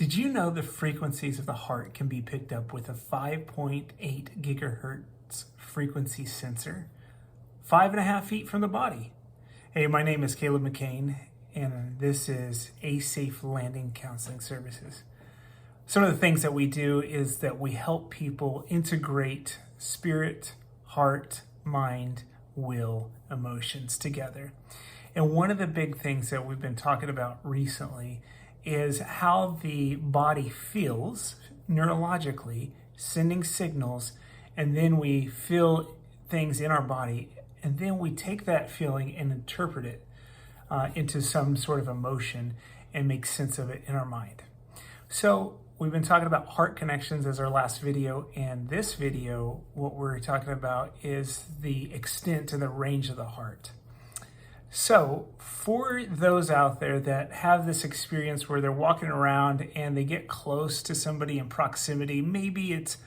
Did you know the frequencies of the heart can be picked up with a 5.8 gigahertz frequency sensor, 5.5 feet from the body? Hey, my name is Caleb McCain, and this is A Safe Landing Counseling Services. Some of the things that we do is that we help people integrate spirit, heart, mind, will, emotions together. And one of the big things that we've been talking about recently is how the body feels neurologically, sending signals, and then we feel things in our body, and then we take that feeling and interpret it into some sort of emotion and make sense of it in our mind. So we've been talking about heart connections as our last video, and this video, what we're talking about is the extent and the range of the heart. So for those out there that have this experience where they're walking around and they get close to somebody in proximity, maybe it's,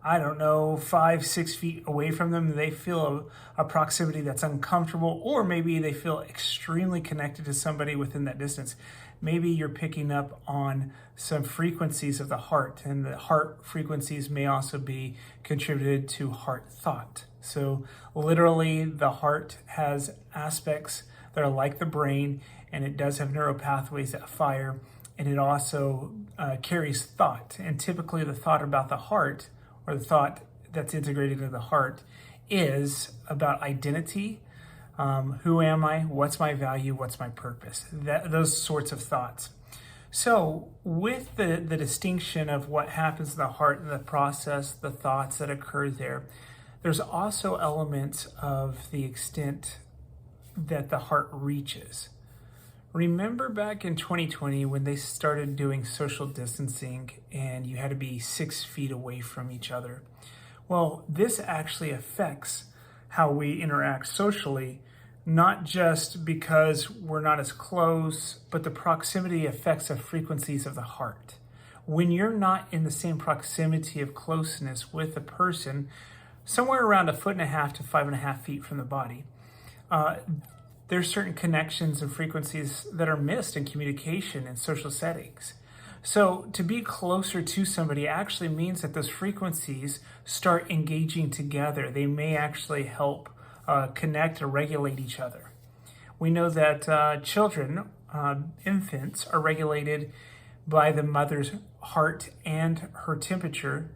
5-6 feet away from them, they feel a proximity that's uncomfortable, or maybe they feel extremely connected to somebody within that distance. Maybe you're picking up on some frequencies of the heart, and the heart frequencies may also be contributed to heart thought. So literally the heart has aspects that are like the brain, and it does have neural pathways that fire, and it also carries thought. And typically the thought about the heart, or the thought that's integrated into the heart, is about identity. Who am I? What's my value? What's my purpose? Those sorts of thoughts. So with the distinction of what happens in the heart and the process, the thoughts that occur there, there's also elements of the extent that the heart reaches. Remember back in 2020 when they started doing social distancing and you had to be 6 feet away from each other? Well, this actually affects how we interact socially, not just because we're not as close, but the proximity affects the frequencies of the heart. When you're not in the same proximity of closeness with a person, somewhere around 1.5 to 5.5 feet from the body, there's certain connections and frequencies that are missed in communication and social settings. So to be closer to somebody actually means that those frequencies start engaging together. They may actually help connect or regulate each other. We know that children, infants, are regulated by the mother's heart and her temperature.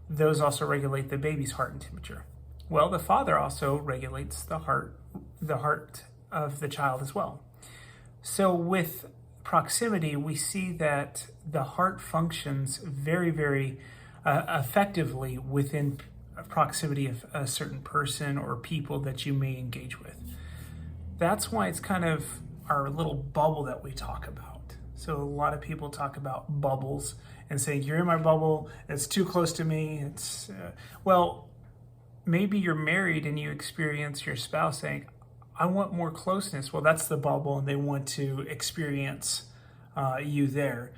Those also regulate the baby's heart and temperature. Well, the father also regulates the heart of the child as well. So with proximity, we see that the heart functions very, very effectively within proximity of a certain person or people that you may engage with. That's why it's kind of our little bubble that we talk about. So a lot of people talk about bubbles and say, you're in my bubble, it's too close to me. Well, maybe you're married and you experience your spouse saying, I want more closeness. Well, that's the bubble, and they want to experience you there.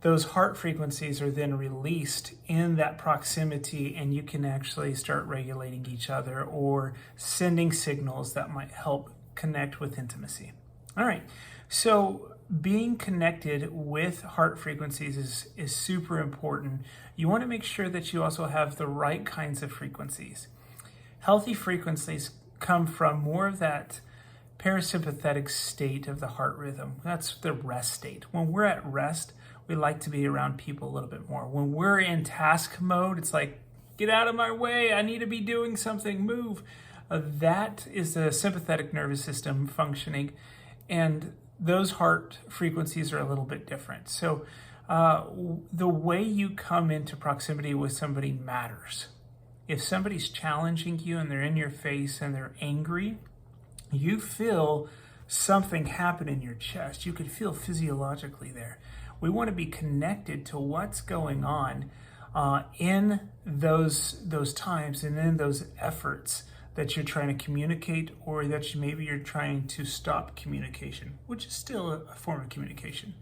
Those heart frequencies are then released in that proximity, and you can actually start regulating each other or sending signals that might help connect with intimacy. All right, so being connected with heart frequencies is super important. You want to make sure that you also have the right kinds of frequencies. Healthy frequencies come from more of that parasympathetic state of the heart rhythm. That's the rest state. When we're at rest, we like to be around people a little bit more. When we're in task mode, it's like, get out of my way, I need to be doing something, move. That is the sympathetic nervous system functioning, and those heart frequencies are a little bit different. So the way you come into proximity with somebody matters. If somebody's challenging you and they're in your face and they're angry, you feel something happen in your chest. You could feel physiologically there. We want to be connected to what's going on in those times and in those efforts that you're trying to communicate, or that maybe you're trying to stop communication, which is still a form of communication.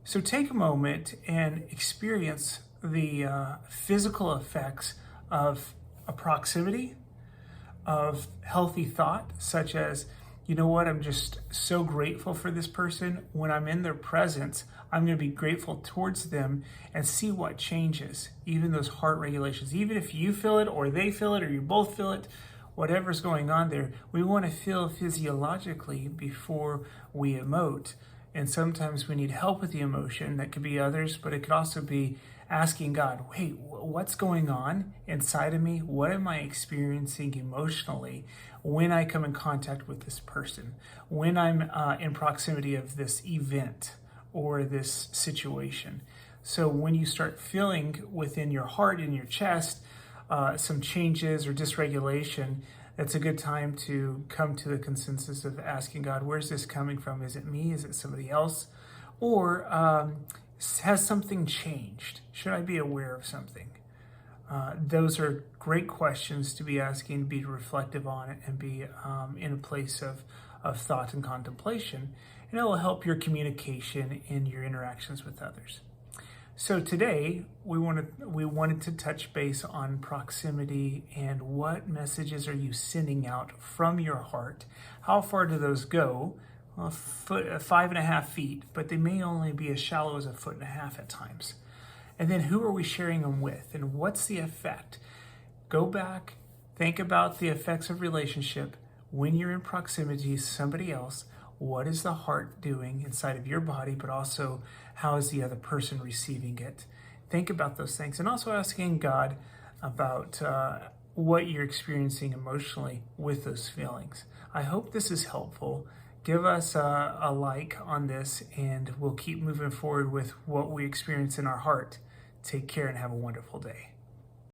So take a moment and experience the physical effects of a proximity, of healthy thought, such as, you know what, I'm just so grateful for this person. When I'm in their presence, I'm going to be grateful towards them and see what changes, even those heart regulations. Even if you feel it or they feel it or you both feel it, whatever's going on there, we want to feel physiologically before we emote. And sometimes we need help with the emotion. That could be others, but it could also be asking God, wait, what's going on inside of me? What am I experiencing emotionally when I come in contact with this person? When I'm in proximity of this event or this situation? So when you start feeling within your heart, in your chest, some changes or dysregulation, that's a good time to come to the consensus of asking God, where's this coming from? Is it me? Is it somebody else? Or has something changed? Should I be aware of something? Those are great questions to be asking, be reflective on it, and be in a place of thought and contemplation. And it will help your communication in your interactions with others. So today we wanted to touch base on proximity and what messages are you sending out from your heart? How far do those go? Well, 5.5 feet, but they may only be as shallow as 1.5 feet at times. And then who are we sharing them with, and what's the effect? Go back, think about the effects of relationship when you're in proximity to somebody else. What is the heart doing inside of your body, but also how is the other person receiving it? Think about those things, and also asking God about what you're experiencing emotionally with those feelings. I hope this is helpful. Give us a like on this, and we'll keep moving forward with what we experience in our heart. Take care and have a wonderful day.